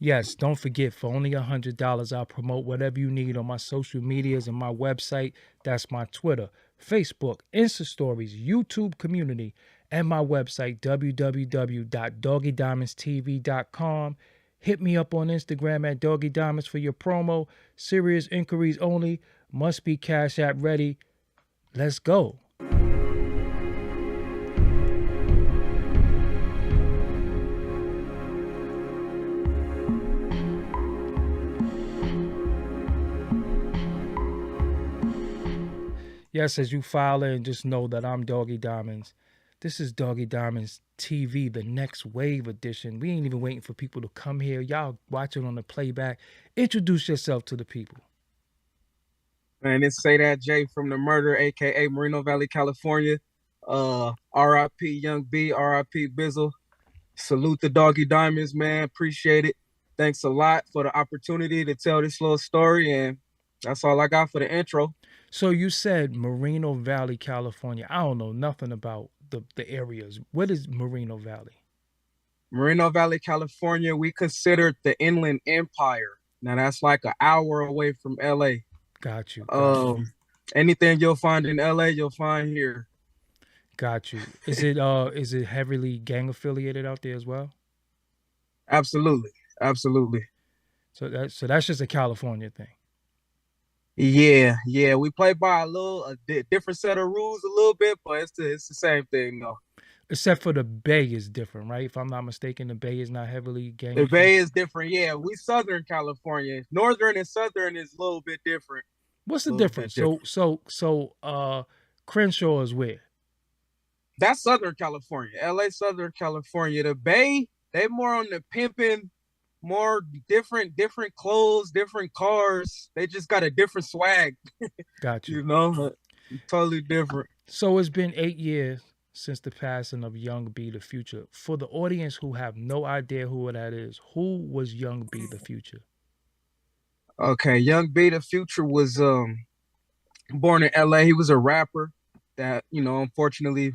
Yes, don't forget, for only $100, I'll promote whatever you need on my social medias and my website. That's my Twitter, Facebook, Insta Stories, YouTube community, and my website, www.doggydiamondstv.com. Hit me up on Instagram at Doggy Diamonds for your promo. Serious inquiries only. Must be Cash App ready. Let's go. Yes, as you file in, just know that I'm Doggy Diamonds. This is Doggy Diamonds TV, the next wave edition. We ain't even waiting for people to come here. Y'all watching on the playback. Introduce yourself to the people. And it's Say That Jay from the Murder, aka Moreno Valley, California. R.I.P. Young B, R.I.P. Bizzle. Salute the Doggy Diamonds, man. Appreciate it. Thanks a lot for the opportunity to tell this little story, and that's all I got for the intro. So you said Moreno Valley, California. I don't know nothing about the areas. What is Moreno Valley? Moreno Valley, California, we consider the Inland Empire. Now that's like an hour away from LA. Got you. Anything you'll find in LA, you'll find here. Got you. Is it heavily gang affiliated out there as well? Absolutely. Absolutely. So that's just a California thing. Yeah, we play by a different set of rules a little bit, but it's the same thing though. Except for the Bay is different, right? If I'm not mistaken, the Bay is not heavily gang. The Bay is different. Yeah, we Southern California. Northern and Southern is a little bit different. What's the difference? So Crenshaw is where? That's Southern California. LA, Southern California. The Bay, they more on the pimping, more different clothes, different cars. They just got a different swag. Got you. You know, totally different. So it's been 8 years since the passing of Young B the Future. For the audience who have no idea who that is, who was Young B the Future? Okay, Young B the Future was born in LA. He was a rapper that, unfortunately,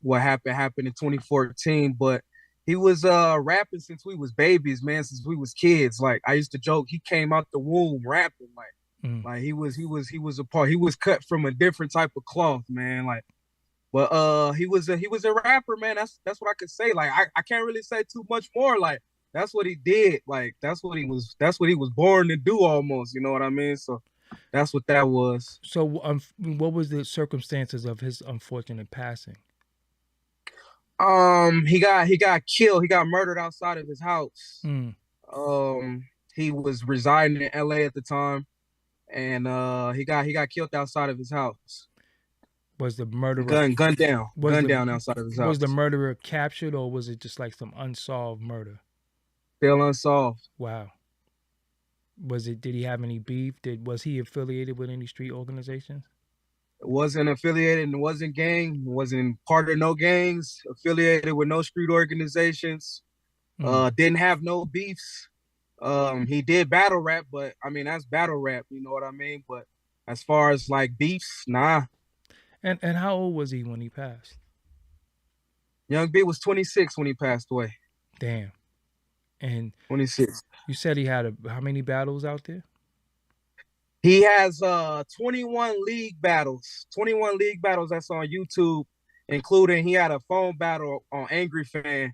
what happened in 2014, but he was rapping since we was babies, man, since we was kids. Like I used to joke, he came out the womb rapping like he was a part. He was cut from a different type of cloth, man. Like, but he was a rapper, man. That's what I could say. Like I can't really say too much more. Like that's what he did. Like that's what he was born to do almost. You know what I mean? So that's what that was. So what was the circumstances of his unfortunate passing? He got killed. He got murdered outside of his house. He was residing in LA at the time, and he got killed outside of his house. Was the murderer gunned down outside of his house? Was the murderer captured, or was it just like some unsolved murder? Still unsolved. Wow. Did he have any beef? Was he affiliated with any street organizations? Wasn't affiliated and wasn't gang, wasn't part of no gangs, affiliated with no street organizations, didn't have no beefs. He did battle rap, but I mean, that's battle rap, you know what I mean? But as far as like beefs, nah. And how old was he when he passed? Young B was 26 when he passed away. Damn. And 26. You said he had how many battles out there? He has 21 league battles. 21 league battles that's on YouTube, including he had a phone battle on Angry Fan.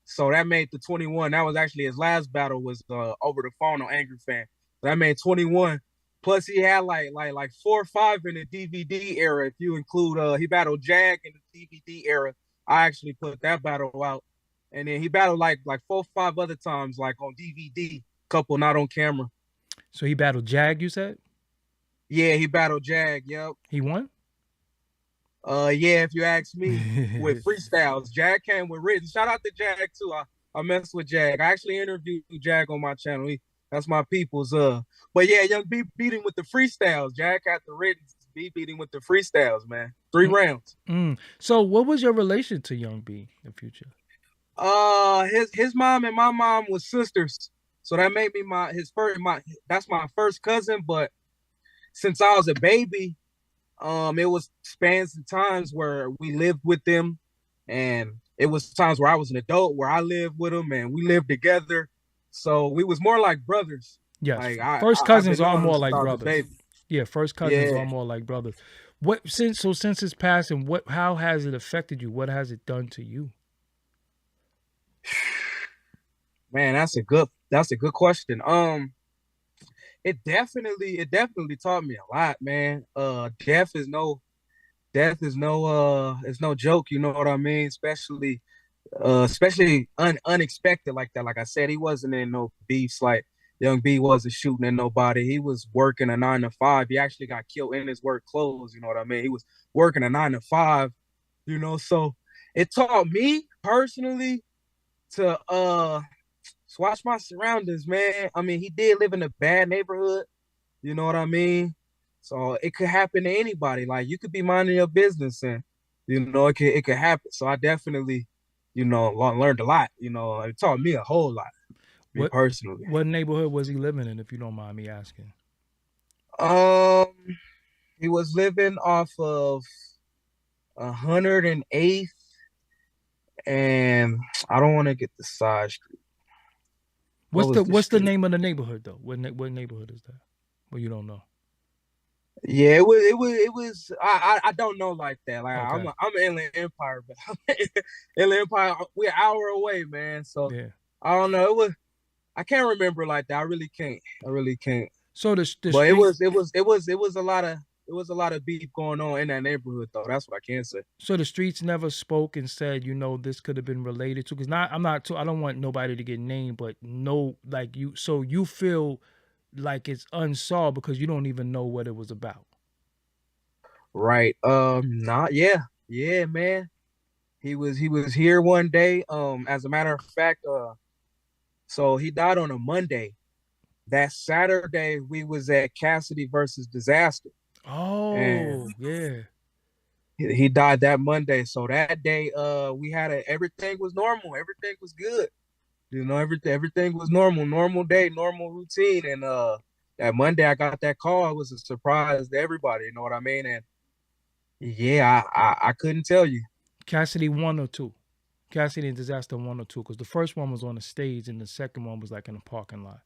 So that made the 21. That was actually his last battle was over the phone on Angry Fan. So that made 21. Plus he had like 4 or 5 in the DVD era. If you include he battled Jag in the DVD era. I actually put that battle out. And then he battled like 4 or 5 other times, like on DVD, couple not on camera. So he battled Jag, you said? Yeah, he battled Jag. Yep. He won? Yeah, if you ask me, with freestyles. Jag came with written. Shout out to Jag too. I messed with Jag. I actually interviewed Jag on my channel. That's my people's. But yeah, Young B beat him with the freestyles. Jag had the written. B beat him with the freestyles, man. 3 rounds. So what was your relation to Young B in the Future? His mom and my mom was sisters, so that made me that's my first cousin. But since I was a baby, it was spans and times where we lived with them, and it was times where I was an adult, where I lived with him and we lived together. So we was more like brothers. Yes, Like first I've cousins been are knowing him more since like I was a brothers. baby. Yeah, first cousins Yeah. are more like brothers. Since his passing, how has it affected you? What has it done to you? Man, that's a good question. It definitely taught me a lot, man. Death is no joke, you know what I mean? Especially unexpected like that. Like I said, he wasn't in no beefs. Like Young B wasn't shooting at nobody. He was working a 9 to 5. He actually got killed in his work clothes. You know what I mean? He was working a 9 to 5. So it taught me personally to watch my surroundings, man. I mean, he did live in a bad neighborhood. You know what I mean? So it could happen to anybody. Like you could be minding your business and it could happen. So I definitely, learned a lot. It taught me a whole lot, me What personally. what neighborhood was he living in, if you don't mind me asking? Um, he was living off of 108th, and I don't want to get the side street. What was the What's the street? name of the neighborhood though? What neighborhood is that? Well, you don't know. Yeah, it was. I don't know like that. Like I'm Okay. a, I'm an Inland Empire, but Inland Empire, we're an hour away, man. So Yeah. I don't know. It was. I can't remember like that. I really can't. I really can't. So the But it street was. It was. It was. It was a lot of. It was a lot of beef going on in that neighborhood, though. That's what I can say. so the streets never spoke and said, this could have been related to, because not I'm not too, I don't want nobody to get named, but no, like you feel like it's unsolved because you don't even know what it was about. Right. Not. Yeah. Yeah, man. He was here one day. As a matter of fact, so he died on a Monday. That Saturday, we was at Cassidy versus Disaster, and Oh, yeah. he died that Monday. So that day, we had everything was normal. Everything was good. Everything was normal. Normal day, normal routine. And that Monday, I got that call. It was a surprise to everybody. You know what I mean? And yeah, I couldn't tell you. Cassidy 1 or 2. Cassidy and Disaster 1 or 2, because the first one was on the stage and the second one was like in a parking lot.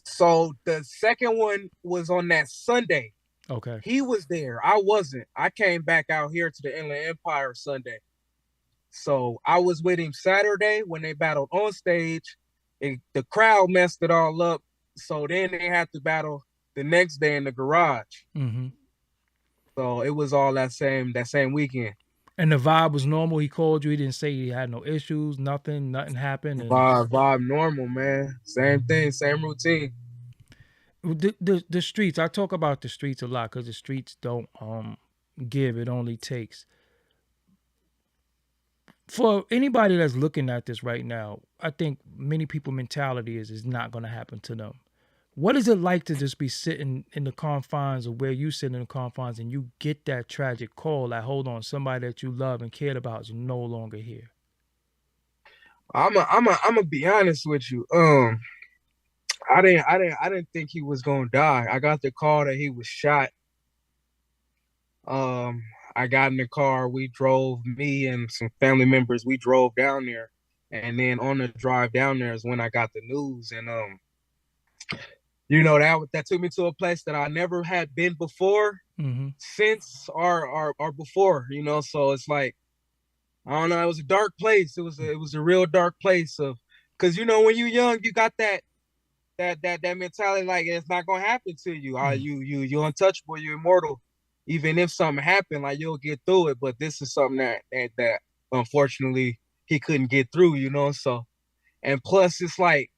So the second one was on that Sunday. Okay. He was there. I wasn't. I came back out here to the Inland Empire Sunday. So I was with him Saturday when they battled on stage. The crowd messed it all up. So then they had to battle the next day in the garage. Mm-hmm. So it was all that same weekend. And the vibe was normal. He called you. He didn't say he had no issues. Nothing happened. And Vibe normal, man. Same thing, same routine. the streets. I talk about the streets a lot because the streets don't give. It only takes. For anybody that's looking at this right now, I think many people mentality is not going to happen to them. What is it like to just be sitting in the confines of where you sit in the confines and you get that tragic call that, hold on, somebody that you love and cared about is no longer here? I'm gonna be honest with you. I didn't think he was gonna die. I got the call that he was shot. Um, I got in the car. We drove. Me and some family members. We drove down there, and then on the drive down there is when I got the news. And that took me to a place that I never had been before, Mm-hmm. since or before. So it's like I don't know. It was a dark place. It was a real dark place of because when you're young, you got that mentality like it's not gonna happen to you. You're untouchable. You're immortal. Even if something happened, like you'll get through it. But this is something that unfortunately he couldn't get through. So and plus it's like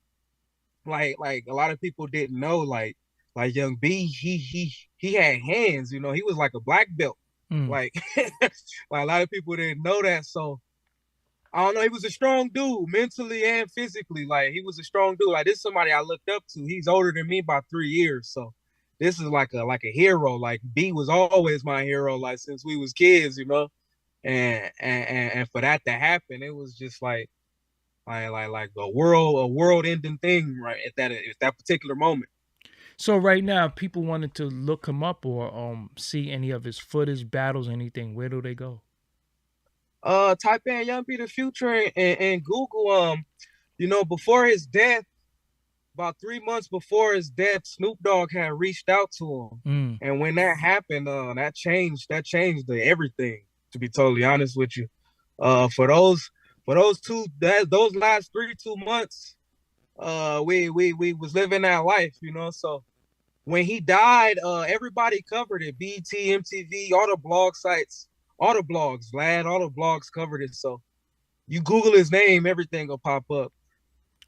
a lot of people didn't know like Young B he had hands. He was like a black belt. Mm. Like like a lot of people didn't know that. So I don't know. He was a strong dude, mentally and physically. Like he was a strong dude. Like this is somebody I looked up to. He's older than me by 3 years. So this is like a hero. Like B was always my hero. Like since we was kids. And for that to happen, it was just like a world ending thing right at that particular moment. So right now, people wanted to look him up or see any of his footage, battles, anything. Where do they go? Type in Young B the Future and Google. Before his death, about 3 months before his death, Snoop Dogg had reached out to him, Mm. and when that happened, that changed everything. To be totally honest with you, for those last 2 months, we was living that life, So when he died, everybody covered it. BT, MTV, all the blog sites, all the blogs, lad, all the blogs covered it. So you Google his name, everything will pop up.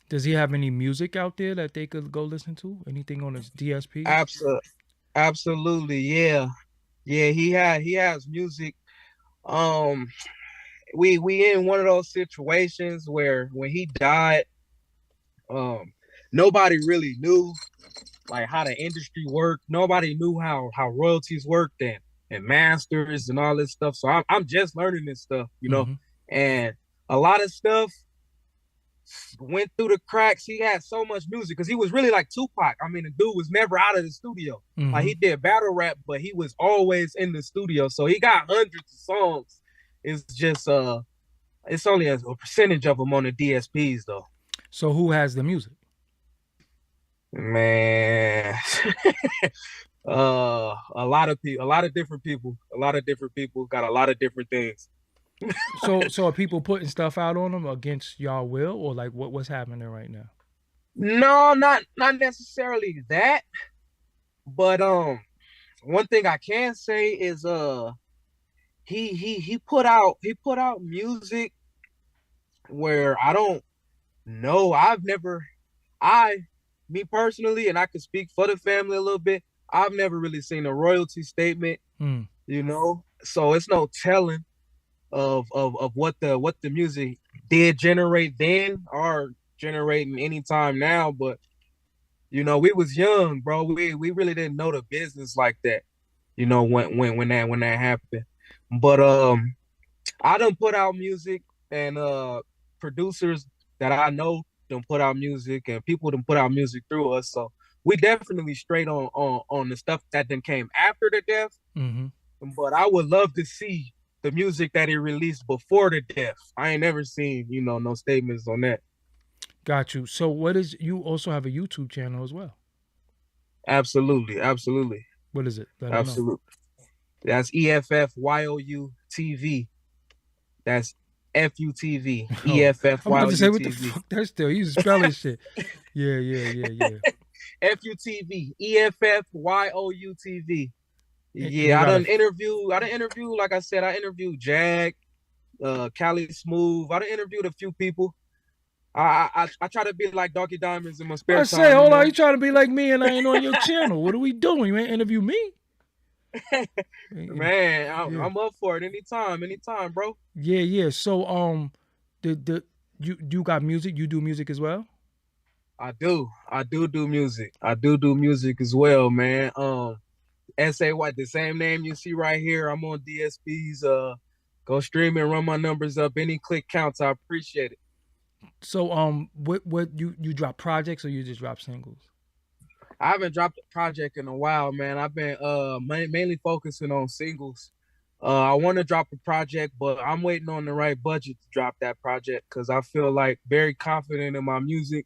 Does he have any music out there that they could go listen to? Anything on his DSPs? Absolutely, absolutely, yeah, yeah. He has music. Um, we in one of those situations where when he died, um, nobody really knew like how the industry worked. Nobody knew how royalties worked and masters and all this stuff. So I'm just learning this stuff. Mm-hmm. And a lot of stuff went through the cracks. He had so much music because he was really like Tupac. I mean, the dude was never out of the studio. Like Mm-hmm. he did battle rap, but he was always in the studio. So he got hundreds of songs. It's just it's only a percentage of them on the DSPs though. So who has the music? Man, a lot of people, a lot of different people got a lot of different things. So are people putting stuff out on him against y'all will, or like what's happening right now? No, not necessarily that, but one thing I can say is he put out music where I don't know. I me personally, and I can speak for the family a little bit. I've never really seen a royalty statement, Mm. so it's no telling of what the music did generate then or generating anytime now. But we was young, bro. We really didn't know the business like that. When that happened. But I done put out music, and producers that I know done put out music, and people done put out music through us. So we definitely straight on the stuff that then came after the death. Mm-hmm. But I would love to see the music that he released before the death. I ain't never seen, no statements on that. Got you. So what is you also have a YouTube channel as well? Absolutely, absolutely, What is it? Let them know. absolutely. That's EFFYOUTV. That's FUTV. Oh, I'm about to say what the EFFYOUTV. fuck that's still you spelling shit. Yeah, yeah, yeah, yeah. FUTV. EFFYOUTV. And you Yeah, gotta I done interview, like I said, I interviewed Jag, Cali Smooth. I done interviewed a few people. I try to be like Doggy Diamonds in my spare I say, time, hold on, you trying to be like me and I ain't on your channel. What are we doing? You ain't interview me? Man, Yeah. I'm up for it anytime, bro. Yeah, yeah. So the you got music, you do music as well? I do music. I do music as well, man. SAY, the same name you see right here. I'm on DSPs. Go stream and run my numbers up. Any click counts. I appreciate it. So what you drop projects or you just drop singles? I haven't dropped a project in a while, man. I've been mainly focusing on singles. I want to drop a project, but I'm waiting on the right budget to drop that project because I feel like very confident in my music,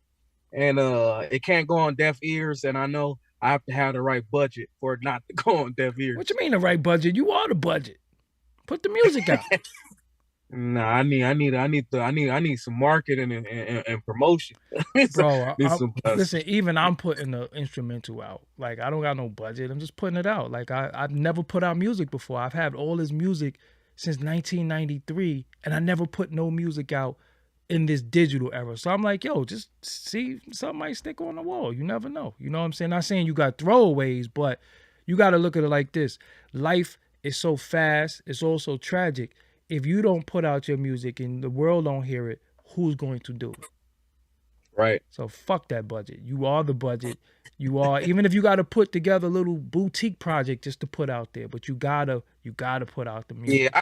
and it can't go on deaf ears. And I know I have to have the right budget for it not to go on deaf What ears. you mean the right budget? You are the budget. Put the music out. Nah, I need some marketing and promotion. Bro, Need some listen, even I'm putting the instrumental out. Like I don't got no budget. I'm just putting it out. Like I've never put out music before. I've had all this music since 1993 and I never put no music out in this digital era. So I'm like, yo, just see something might stick on the wall. You never know. You know what I'm saying? Not saying you got throwaways, but you got to look at it like this. Life is so fast. It's also tragic. If you don't put out your music and the world don't hear it, who's going to do it? right. So fuck that budget. You are the budget. You are even if you got to put together a little boutique project just to put out there, but you gotta put out the Yeah, music.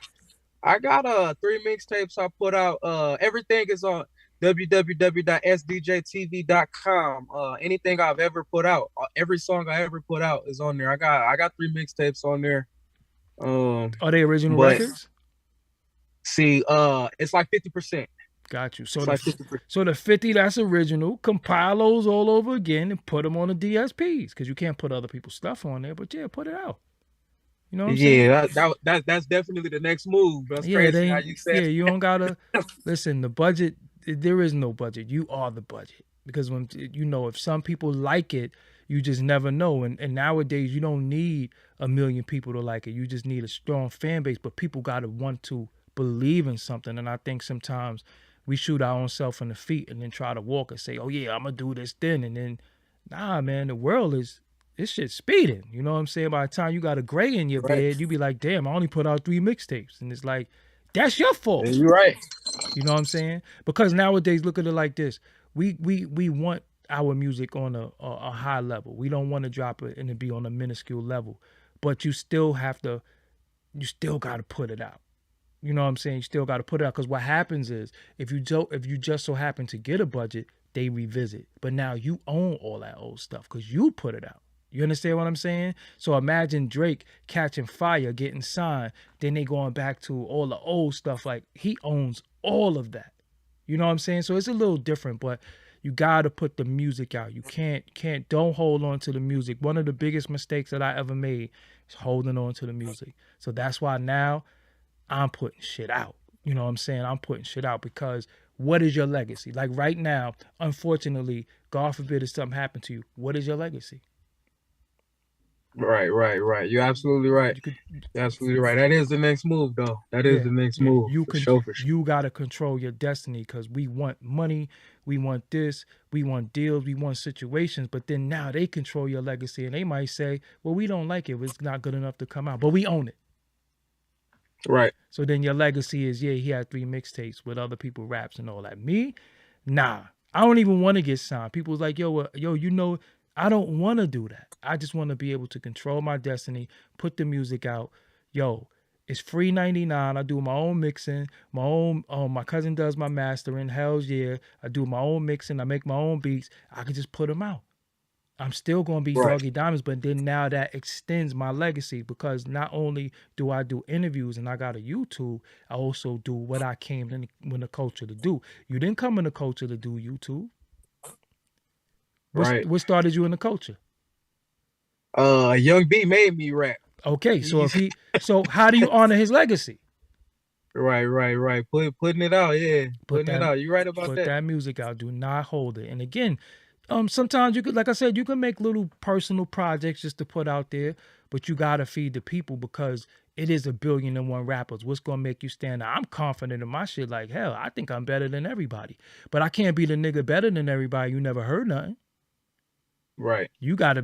I got 3 mixtapes I put out. Everything is on www.sdjtv.com. Anything I've ever put out, every song I ever put out is on there. I got 3 mixtapes on there. Are they original But records? See, it's like 50%. Got you. It's like 50%. So the 50 that's original, compile those all over again and put them on the DSPs because you can't put other people's stuff on there. But yeah, put it out. You know what I'm saying? Yeah, that's definitely the next move. That's Yeah, it crazy how ain't. you said. Yeah, you don't gotta listen. The budget, there is no budget. You are the budget because when you know if some people like it, you just never know. And nowadays, you don't need a million people to like it. You just need a strong fan base. But people gotta want to believe in something. And I think sometimes we shoot our own self in the feet and then try to walk and say, "Oh yeah, I'm gonna do this then," and then, nah, man, the world is this shit speeding. You know what I'm saying? By the time you got a gray in your Right. bed, you be like, damn, I only put out 3 mixtapes. And it's like, that's your Yeah, fault. you're right. You know what I'm saying? Because nowadays, look at it like this. We want our music on a high level. We don't want to drop it and it be on a minuscule level. But you still gotta put it out. You know what I'm saying? You still gotta put it out. Because what happens is if you just so happen to get a budget, they revisit. But now you own all that old stuff because you put it out. You understand what I'm saying? So imagine Drake catching fire, getting signed, then they going back to all the old stuff. Like he owns all of that. You know what I'm saying? So it's a little different, but you gotta put the music out. You don't hold on to the music. One of the biggest mistakes that I ever made is holding on to the music. So that's why now I'm putting shit out. You know what I'm saying? I'm putting shit out because what is your legacy? Like right now, unfortunately, God forbid if something happened to you, what is your legacy? Right. You're absolutely right. You could You're absolutely right. That is the next move, though. That is yeah, the next yeah. move for sure, for sure. You gotta control your destiny because we want money, we want this, we want deals, we want situations, but then now they control your legacy and they might say, well, we don't like it, it's not good enough to come out, but we own it. Right. So then your legacy is, yeah, he had 3 mixtapes with other people raps and all that. Me, nah. I don't even want to get signed. People's like, yo, you know, I don't want to do that. I just want to be able to control my destiny, put the music out. Yo, it's free 99. I do my own mixing, my own my cousin does my mastering. Hell's yeah. I do my own mixing, I make my own beats. I can just put them out. I'm still going to be Right. Doggie Diamonds, but then now that extends my legacy because not only do I do interviews and I got a YouTube, I also do what I came in the culture to do. You didn't come in the culture to do YouTube. Right. What started you in the culture? Young B made me rap. Okay, so He's so how do you honor his legacy? right. Putting it out, yeah. Put Putting it that out. You're right about put that. that music out. Do not hold it. And again, sometimes you could, like I said, you can make little personal projects just to put out there, but you gotta feed the people because it is 1,000,000,001 rappers. What's gonna make you stand out? I'm confident in my shit. Like hell, I think I'm better than everybody, but I can't be the nigga better than everybody. You never heard nothing. Right. You gotta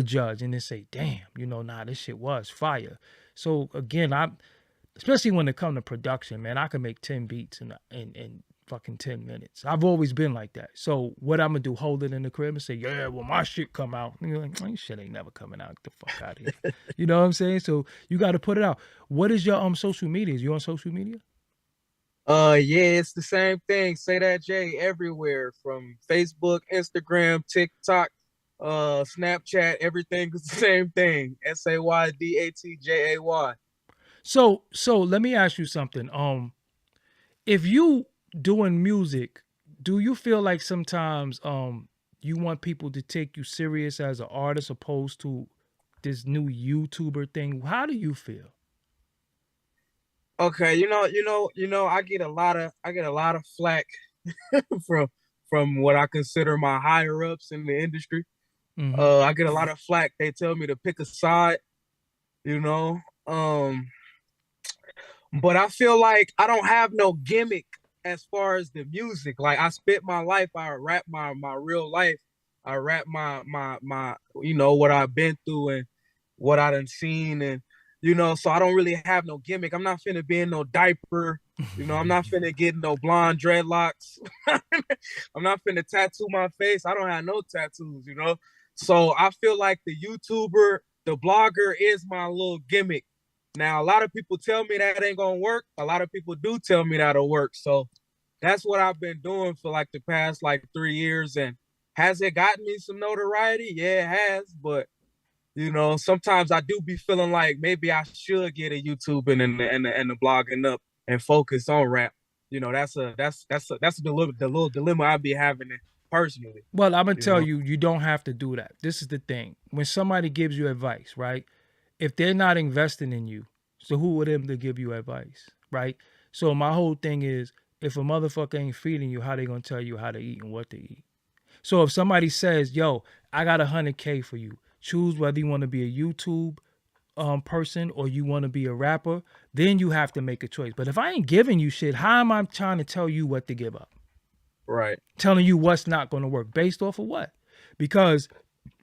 judge and then say, damn, nah, this shit was fire. So again, especially when it comes to production, man, I can make 10 beats in fucking 10 minutes. I've always been like that. So what I'm gonna do, hold it in the crib and say, yeah, well, my shit come out. And you're like, your shit ain't never coming out. Get the fuck out of here. You know what I'm saying? So you got to put it out. What is your social media? You on social media? Yeah, it's the same thing. Say that J everywhere from Facebook, Instagram, TikTok, Snapchat, everything is the same thing. SAYDATJAY. So let me ask you something. If you doing music, do you feel like sometimes you want people to take you serious as an artist opposed to this new YouTuber thing? How do you feel? Okay, I get a lot of flack from what I consider my higher ups in the industry. Mm-hmm. I get a lot of flack. They tell me to pick a side, you know. But I feel like I don't have no gimmick as far as the music. Like I spit my life, I rap my real life. I rap my what I've been through and what I done seen and so I don't really have no gimmick. I'm not finna be in no diaper. I'm not finna get no blonde dreadlocks. I'm not finna tattoo my face. I don't have no tattoos. So I feel like the YouTuber, the blogger is my little gimmick. Now, a lot of people tell me that ain't gonna work. A lot of people do tell me that'll work. So that's what I've been doing for like the past like 3 years. And has it gotten me some notoriety? Yeah, it has. But sometimes I do be feeling like maybe I should get a YouTube and the blogging up. and focus on rap. You know, that's the little dilemma I be having personally. Well, I'm gonna You tell know, you, you don't have to do that. This is the thing. When somebody gives you advice, right? If they're not investing in you, so who are them to give you advice, right? So my whole thing is, if a motherfucker ain't feeding you, how they gonna tell you how to eat and what to eat? So if somebody says, "Yo, I got 100K for you," choose whether you want to be a YouTube person or you want to be a rapper. Then you have to make a choice. But if I ain't giving you shit, how am I trying to tell you what to give up? right, Telling you what's not going to work based off of what? Because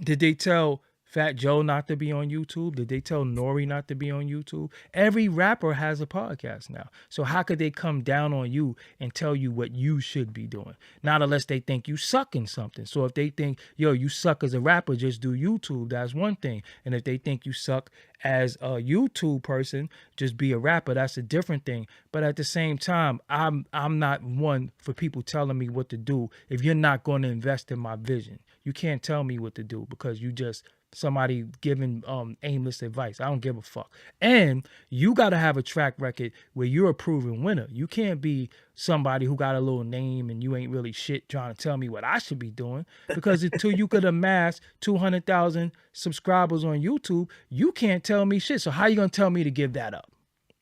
did they tell Fat Joe not to be on YouTube? Did they tell Nori not to be on YouTube? Every rapper has a podcast now. So how could they come down on you and tell you what you should be doing? Not unless they think you suck in something. So if they think, yo, you suck as a rapper, just do YouTube, that's one thing. And if they think you suck as a YouTube person, just be a rapper, that's a different thing. But at the same time, I'm not one for people telling me what to do if you're not going to invest in my vision. You can't tell me what to do because you just somebody giving aimless advice. I don't give a fuck. And you got to have a track record where you're a proven winner. You can't be somebody who got a little name and you ain't really shit trying to tell me what I should be doing, because until you could amass 200,000 subscribers on YouTube, you can't tell me shit. So how you going to tell me to give that up?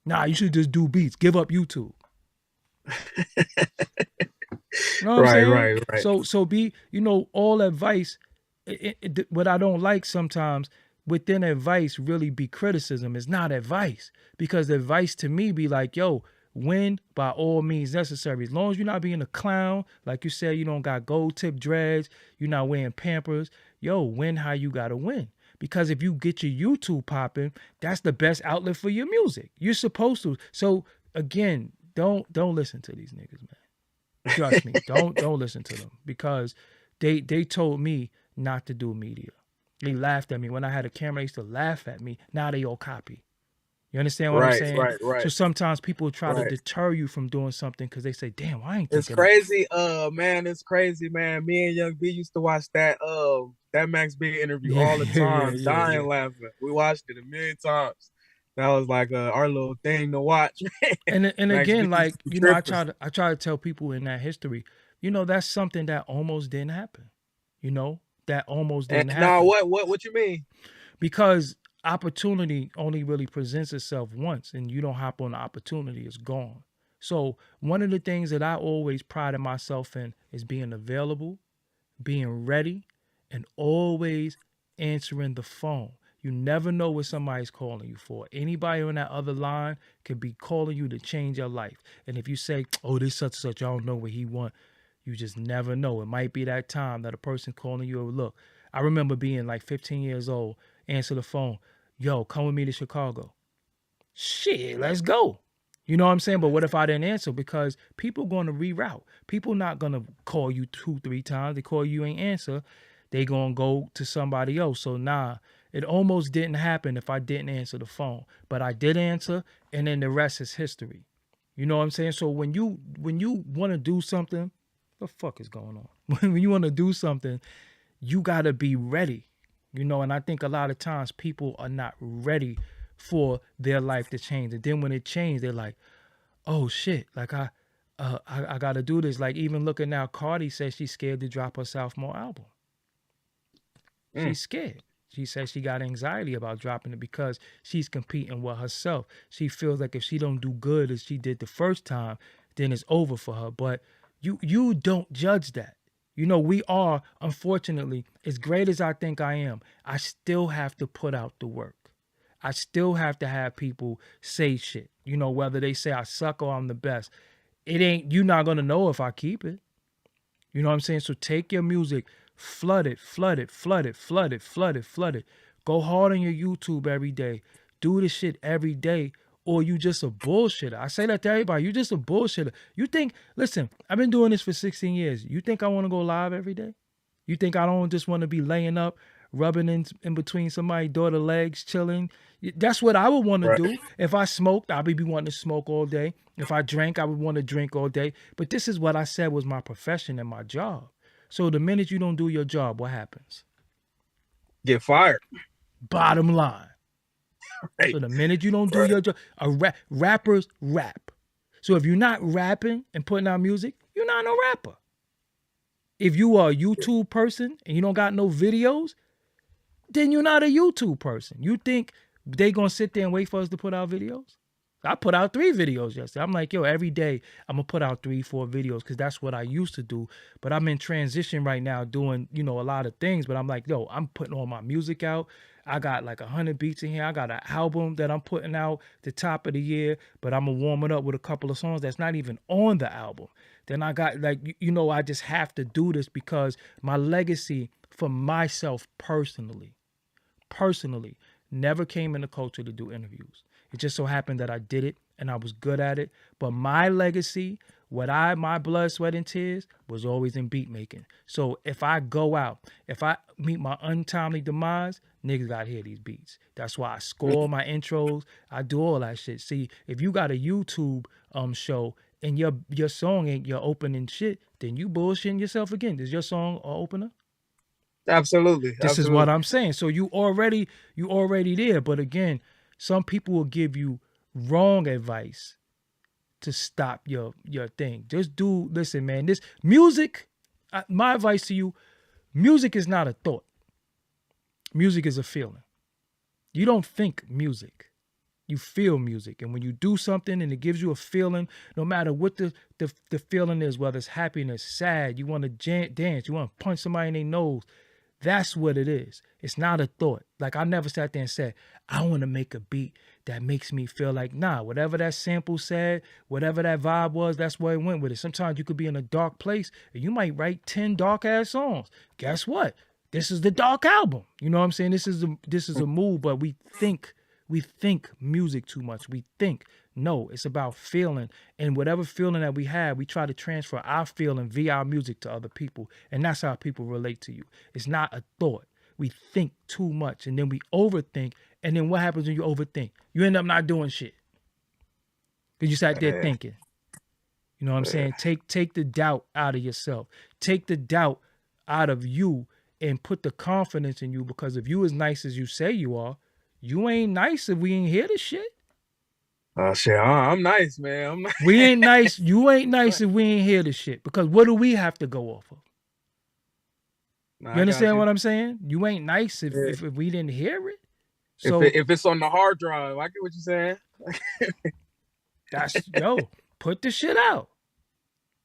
Nah, you should just do beats. Give up YouTube. You know what I'm right, saying? right, right. So be, all advice. What I don't like sometimes within advice really be criticism. It's not advice, because advice to me be like, yo, win by all means necessary. As long as you're not being a clown, like you said, you don't got gold tip dreads, you're not wearing Pampers. Yo, win how you gotta win. Because if you get your YouTube popping, that's the best outlet for your music. You're supposed to. So again, don't listen to these niggas, man. Trust me, don't listen to them, because they told me not to do media. They laughed at me when I had a camera. They used to laugh at me. Now they all copy. You understand what I'm Right, saying? right, So right, sometimes people try to right. deter you from doing something because they say, "Damn, I ain't It's think of that." crazy, man. It's crazy, man. Me and Young B used to watch that Max B interview Yeah, all the yeah, yeah, time, yeah, dying yeah. laughing. We watched it a million times. That was like our little thing to watch. And Max B again, used like, to be tripping. I try to tell people in that history, that's something that almost didn't happen. That almost And didn't now, happen. what you mean? Because opportunity only really presents itself once, and you don't hop on the opportunity, it's gone. So one of the things that I always prided myself in is being available, being ready, and always answering the phone. You never know what somebody's calling you for. Anybody on that other line could be calling you to change your life. And if you say, "Oh, this such and such, I don't know what he want," you just never know. It might be that time that a person calling you. Look, I remember being like 15 years old, answer the phone. "Yo, come with me to Chicago." Shit, let's go. You know what I'm saying? But what if I didn't answer? Because people going to reroute. People not going to call you 2-3 times. They call you ain't answer. They going to go to somebody else. So nah, it almost didn't happen if I didn't answer the phone. But I did answer, and then the rest is history. You know what I'm saying? So when you want to do something, the fuck is going on? When you want to do something, you got to be ready. And I think a lot of times people are not ready for their life to change. And then when it changed, they're like, "Oh shit, like I got to do this." Like, even looking now, Cardi says she's scared to drop her sophomore album. Mm, She's scared. She says she got anxiety about dropping it because she's competing with herself. She feels like if she don't do good as she did the first time, then it's over for her. But you don't judge that. We are, unfortunately, as great as I think I am, I still have to put out the work. I still have to have people say shit. Whether they say I suck or I'm the best. You're not gonna know if I keep it. You know what I'm saying? So take your music, flood it, flood it, flood it, flood it, flood it, flood it. Go hard on your YouTube every day. Do this shit every day, or you just a bullshitter. I say that to everybody. You just a bullshitter. You think, listen, I've been doing this for 16 years. You think I want to go live every day? You think I don't just want to be laying up, rubbing in between somebody's daughter legs, chilling? That's what I would want to right. do. If I smoked, I'd be wanting to smoke all day. If I drank, I would want to drink all day. But this is what I said was my profession and my job. So the minute you don't do your job, what happens? Get fired. Bottom line. Right, So the minute you don't do right, your job, rappers rap. So if you're not rapping and putting out music, you're not no rapper. If you are a YouTube person and you don't got no videos, then you're not a YouTube person. You think they gonna sit there and wait for us to put out videos? I put out 3 videos yesterday. I'm like, yo, every day I'm gonna put out 3, 4 videos because that's what I used to do. But I'm in transition right now doing, a lot of things. But I'm like, yo, I'm putting all my music out. I got like 100 beats in here. I got an album that I'm putting out the top of the year, but I'm gonna warm it up with a couple of songs that's not even on the album. Then I got like, I just have to do this because my legacy for myself personally never came in the culture to do interviews. It just so happened that I did it and I was good at it. But my legacy, my blood, sweat, and tears was always in beat making. So if I go out, if I meet my untimely demise, niggas gotta hear these beats. That's why I score my intros. I do all that shit. See, if you got a YouTube show and your song ain't your opening shit, then you bullshitting yourself again. Is your song an opener? Absolutely. This is what I'm saying. So you already there. But again, some people will give you wrong advice to stop your thing. Listen, man, this music, my advice to you, music is not a thought. Music is a feeling. You don't think music. You feel music. And when you do something and it gives you a feeling, no matter what the feeling is, whether it's happiness, sad, you want to dance, you want to punch somebody in their nose, that's what it is. It's not a thought. Like I never sat there and said, I want to make a beat that makes me feel like, nah, whatever that sample said, whatever that vibe was, that's where it went with it. Sometimes you could be in a dark place and you might write 10 dark ass songs. Guess what? This is the dark album. You know what I'm saying? This is a move, but we think music too much. We think. No, it's about feeling. And whatever feeling that we have, we try to transfer our feeling via our music to other people. And that's how people relate to you. It's not a thought. We think too much and then we overthink. And then what happens when you overthink? You end up not doing shit. Because you sat there thinking. You know what I'm saying? Take the doubt out of yourself. Take the doubt out of you and put the confidence in you, because if you as nice as you say you are, you ain't nice if we ain't hear the shit. Oh shit, I'm nice, man. I'm nice. We ain't nice. You ain't nice if we ain't hear the shit. Because what do we have to go off of? Nah, You understand what I'm saying? You ain't nice if we didn't hear it. So if it's on the hard drive, I get what you're saying. That's put the shit out.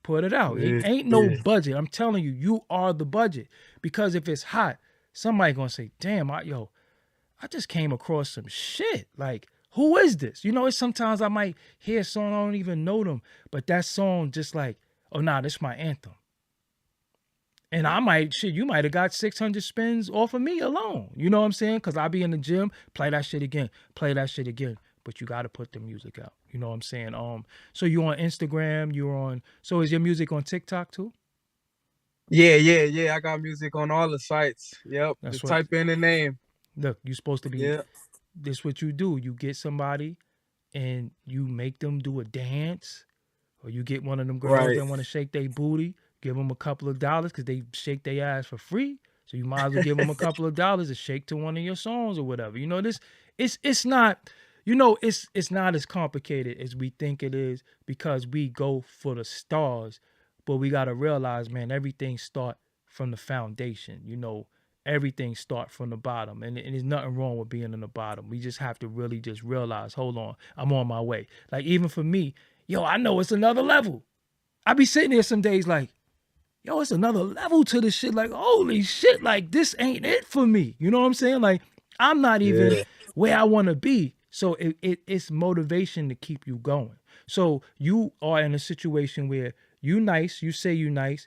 Put it out. It ain't no budget. I'm telling you, you are the budget. Because if it's hot, somebody gonna say, damn, I just came across some shit. Like, who is this? It's sometimes I might hear a song, I don't even know them, but that song just like, oh nah, this is my anthem. And you might have got 600 spins off of me alone. You know what I'm saying? Because I be in the gym, play that shit again. But you got to put the music out. You know what I'm saying? So you on Instagram, so is your music on TikTok too? Yeah. I got music on all the sites. Yep. Just type in the name. Look, you're supposed to be. Yeah. This what you do. You get somebody and you make them do a dance, or you get one of them girls that want to shake their booty, give them a couple of dollars because they shake their ass for free. So you might as well give them a couple of dollars to shake to one of your songs or whatever. It's not, it's not as complicated as we think it is, because we go for the stars, but we got to realize, man, everything start from the foundation. Everything start from the bottom, and there's nothing wrong with being in the bottom. We just have to really just realize, hold on, I'm on my way. Like, even for me, I know it's another level. I be sitting there some days like, it's another level to this shit. Like, holy shit, like, this ain't it for me. You know what I'm saying? Like, I'm not even where I want to be. So it's motivation to keep you going. So you are in a situation where you say you nice.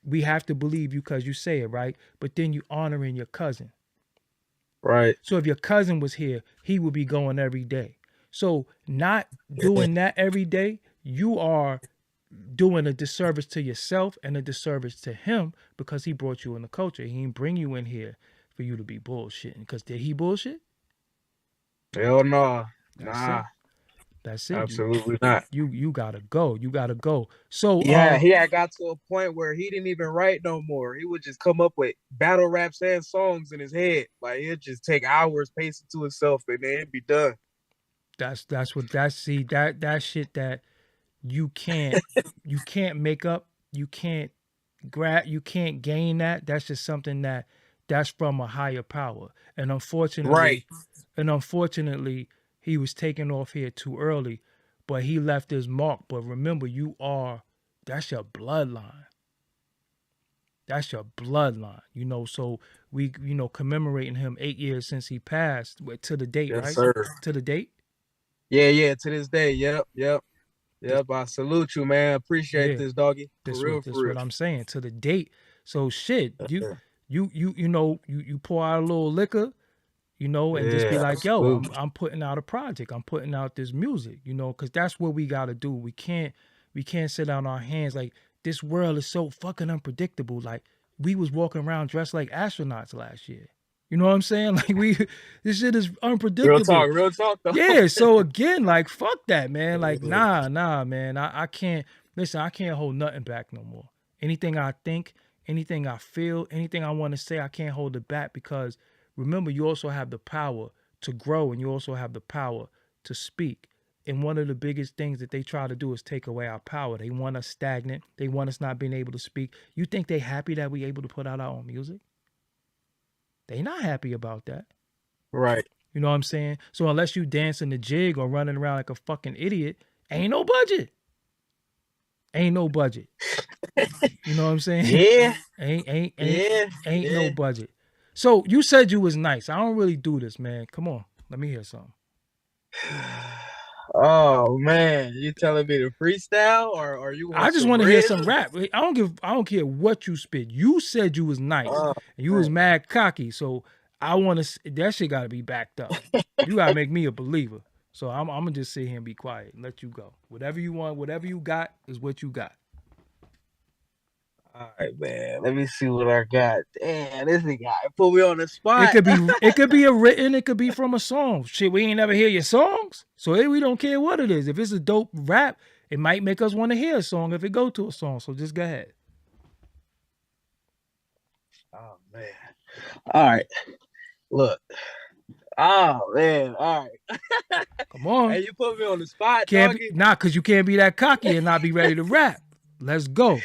We have to believe you because you say it, right? But then you honoring your cousin. Right. So if your cousin was here, he would be going every day. So not doing that every day, you are doing a disservice to yourself and a disservice to him, because he brought you in the culture. He didn't bring you in here for you to be bullshitting. Because did he bullshit? Hell no. That's it. Absolutely not. You gotta go. You gotta go. So he had got to a point where he didn't even write no more. He would just come up with battle raps and songs in his head. Like, it'd just take hours pacing to himself and then it'd be done. That shit that you can't make up, you can't you can't gain that. That's just something that's from a higher power. And Right. unfortunately, he was taken off here too early, but he left his mark. But remember, that's your bloodline. That's your bloodline, so we, commemorating him 8 years since he passed, to the date, Yes, right? sir. To the date. Yeah, yeah. To this day. Yep, yep, This, yep. I salute you, man. Appreciate yeah, this, doggy. For this real, what for this real. what I'm saying. To the date. So shit, Yeah, you pour out a little liquor, and just be yeah, like, yo, absolutely. I'm putting out a project. I'm putting out this music, because that's what we got to do. We can't sit on our hands. Like, this world is so fucking unpredictable. Like, we was walking around dressed like astronauts last year. You know what I'm saying? Like, this shit is unpredictable. Real talk, though. Yeah. So again, like, fuck that, man. Like, Yeah. nah, man. I can't listen. I can't hold nothing back no more. Anything I think, anything I feel, anything I want to say, I can't hold it back, because remember, you also have the power to grow, and you also have the power to speak. And one of the biggest things that they try to do is take away our power. They want us stagnant. They want us not being able to speak. You think they happy that we able to put out our own music? They not happy about that. Right. You know what I'm saying? So unless you dancing the jig or running around like a fucking idiot, ain't no budget. Ain't no budget. You know what I'm saying? Yeah, ain't ain't ain't yeah, ain't no yeah. budget. So you said you was nice. I don't really do this, man. Come on, let me hear something. Oh man, you telling me to freestyle or you I want just some want to hear written? some rap. I don't care what you spit. You said you was nice Oh and you was man. mad cocky. So I want to. That shit got to be backed up. You gotta make me a believer. So I'm gonna just sit here and be quiet and let you go. Whatever you want, whatever you got is what you got. All right, man. Let me see what I got. Damn, this guy put me on the It spot. could be a written, it could be from a song. Shit, we ain't never hear your songs. So we don't care what it is. If it's a dope rap, it might make us want to hear a song if it go to a song. So just go ahead. Oh man. All right. Look. Oh man. All right. Come on. Hey, you put me on the spot, Can't be doggy. cause you can't be that cocky and not be ready to rap. Let's go.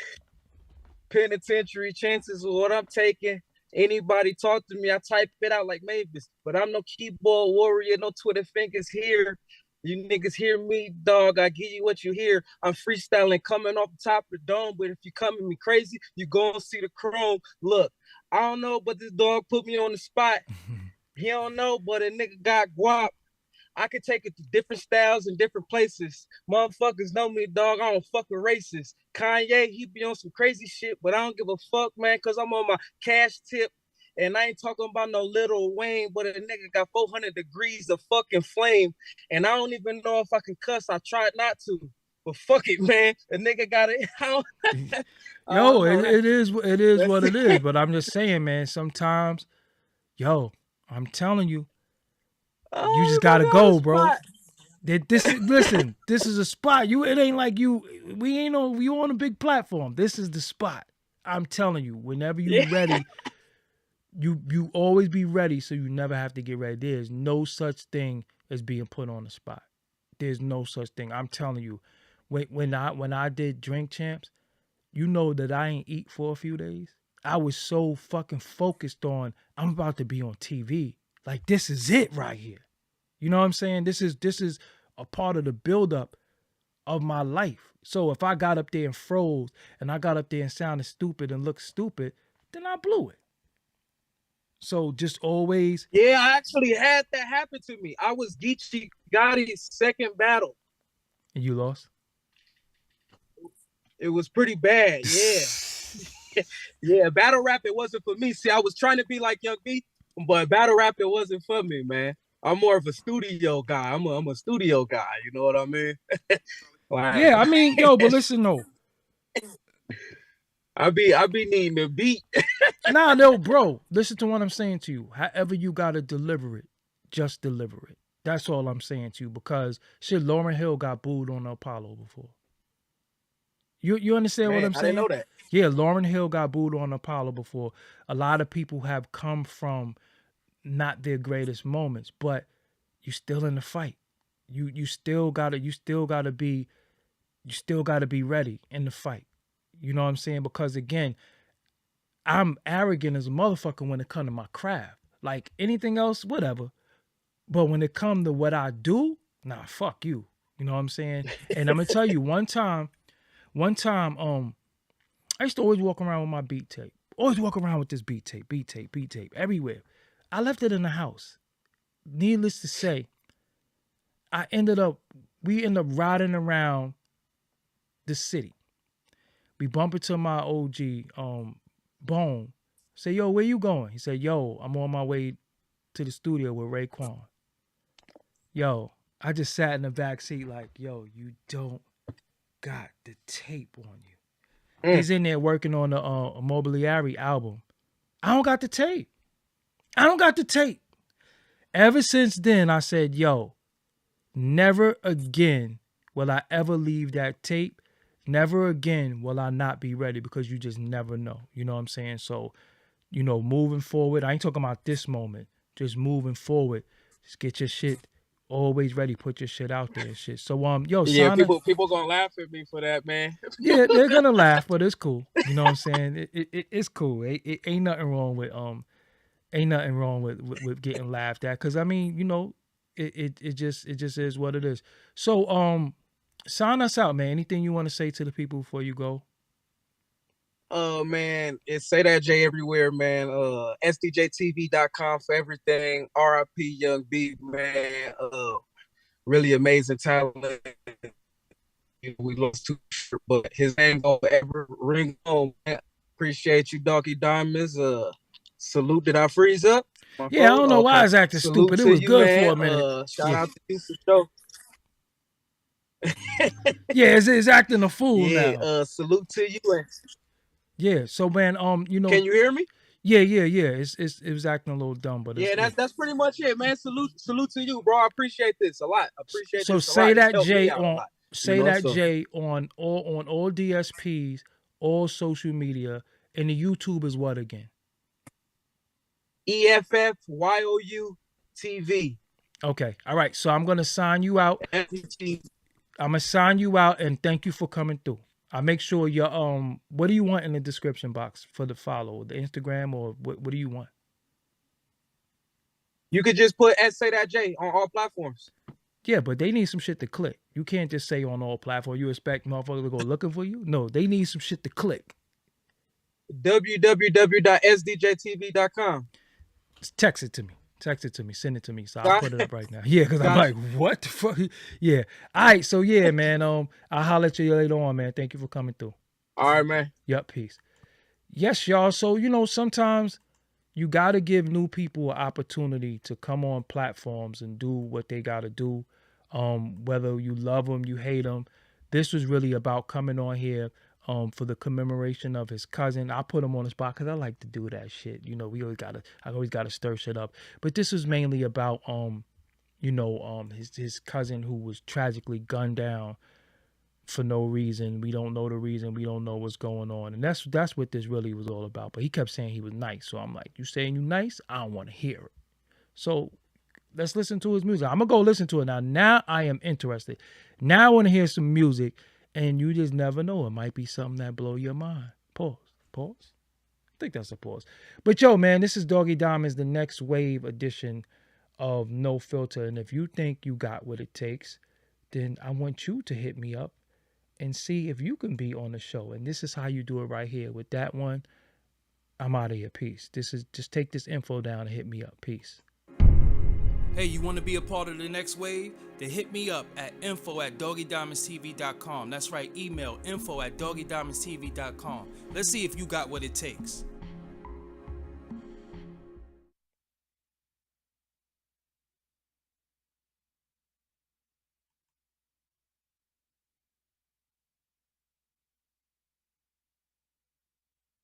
Penitentiary chances of what I'm taking. Anybody talk to me, I type it out like Mavis. But I'm no keyboard warrior, no Twitter fingers here. You niggas hear me, dog. I give you what you hear. I'm freestyling coming off the top of the dome. But if you coming me crazy, you go and see the chrome. Look, I don't know, but this dog put me on the spot. He don't know, but a nigga got guap. I could take it to different styles and different places. Motherfuckers know me, dog. I don't fuck with racists. Kanye, he be on some crazy shit, but I don't give a fuck, man, because I'm on my cash tip. And I ain't talking about no Little Wayne, but a nigga got 400 degrees of fucking flame. And I don't even know if I can cuss. I tried not to. But fuck it, man. The nigga got it. I Yo, don't know. it is That's what it is. But I'm just saying, man, sometimes, yo, I'm telling you, you Oh, just you put gotta me on the go, bro. spot. Listen, this is a spot. It ain't like we ain't on you on a big platform. This is the spot. I'm telling you, whenever you Yeah. ready, you always be ready so you never have to get ready. There's no such thing as being put on the spot. There's no such thing. I'm telling you. When I did Drink Champs, you know that I ain't eat for a few days. I was so fucking focused on I'm about to be on TV. Like, this is it right here. You know what I'm saying? This is a part of the buildup of my life. So if I got up there and froze and I got up there and sounded stupid and looked stupid, then I blew it. So just always. Yeah, I actually had that happen to me. I was Geechee Gotti's second battle. And you lost. It was pretty bad. Yeah. Yeah, battle rap, it wasn't for me. See, I was trying to be like Young B, but battle rap, it wasn't for me, man. I'm more of a studio guy. I'm a studio guy. You know what I mean? Like, Yeah, I mean, yo, but listen though. I be needing the beat. Nah, no, bro. Listen to what I'm saying to you. However you gotta deliver it, just deliver it. That's all I'm saying to you. Because shit, Lauren Hill got booed on the Apollo before. You understand what Man, I'm I didn't saying? know that. Yeah, Lauren Hill got booed on Apollo before. A lot of people have come from not their greatest moments, but you still in the fight. You still gotta be you still got to be ready in the fight. You know what I'm saying? Because again, I'm arrogant as a motherfucker when it comes to my craft. Like anything else, whatever. But when it comes to what I do, nah, fuck you. You know what I'm saying? And I'm gonna tell you, one time, I used to always walk around with my beat tape. Always walk around with this beat tape, everywhere. I left it in the house. Needless to say, we ended up riding around the city. We bump into my OG, Bone. Say, yo, where you going? He said, yo, I'm on my way to the studio with Raekwon. Yo, I just sat in the back seat like, yo, you don't got the tape on you. He's in there working on the Mobiliari album. I don't got the tape. Ever since then, I said, yo, never again will I ever leave that tape. Never again will I not be ready, because you just never know. You know what I'm saying? So, you know, moving forward, I ain't talking about this moment. Just moving forward, just get your shit always ready. Put your shit out there and shit. So, yo, yeah, Sana, people gonna laugh at me for that, man. yeah, they're gonna laugh, but it's cool. You know what I'm saying? It's cool. It ain't nothing wrong with with getting laughed at. Cause I mean, you know, it just is what it is. So, sign us out, man. Anything you want to say to the people before you go? Man, it's Say That J everywhere, man. SDJTV.com for everything. RIP Young B, man. Really amazing talent. We lost too short, but his name will ever ring home, man. Appreciate you, Doggie Diamonds. Salute. Did I freeze up? Yeah, I don't know why Okay. it's acting Salute stupid. It to was you, good man. for a minute. Shout out to you for show. Yeah, it's acting a fool Yeah, now. salute to you. Yeah, so man, you know, Can you hear me? yeah. It was acting a little dumb, but Yeah, that's pretty much it, man. Salute to you, bro. I appreciate this a lot. So This a lot. say It's that helped me J out a on lot. say that So J on all DSPs, all social media, and the YouTube is what again? EFFYOU TV. Okay, all right. So I'm gonna sign you out. FTT. I'm gonna sign you out, and thank you for coming through. I'll make sure your what do you want in the description box for the follow, the Instagram, or what do you want? You could just put Say That J on all platforms. Yeah, but they need some shit to click. You can't just say on all platforms. You expect motherfuckers to go looking for you? No, they need some shit to click. www.sdjtv.com. Text it to me. Send it to me. So I'll put it up right now. Yeah, because I'm like, what the fuck? Yeah. All right. So yeah, man. I'll holler at you later on, man. Thank you for coming through. All right, man. Yup, peace. Yes, y'all. So, you know, sometimes you got to give new people an opportunity to come on platforms and do what they got to do. Whether you love them, you hate them. This was really about coming on here for the commemoration of his cousin. I put him on the spot because I like to do that shit. You know, I always gotta stir shit up. But this is mainly about his cousin who was tragically gunned down for no reason. We don't know the reason. We don't know what's going on. And that's what this really was all about. But he kept saying he was nice. So I'm like, you saying you nice? I don't want to hear it. So let's listen to his music. I'm going to go listen to it now. Now I am interested. Now I want to hear some music. And you just never know. It might be something that blow your mind. Pause. I think that's a pause. But yo, man, this is Doggie Diamonds, the next wave edition of No Filter. And if you think you got what it takes, then I want you to hit me up and see if you can be on the show. And this is how you do it right here. With that one, I'm out of here. Peace. Just take this info down and hit me up. Peace. Hey, you want to be a part of the next wave? Then hit me up at info@doggiediamondstv.com. That's right, email info@doggiediamondstv.com. Let's see if you got what it takes.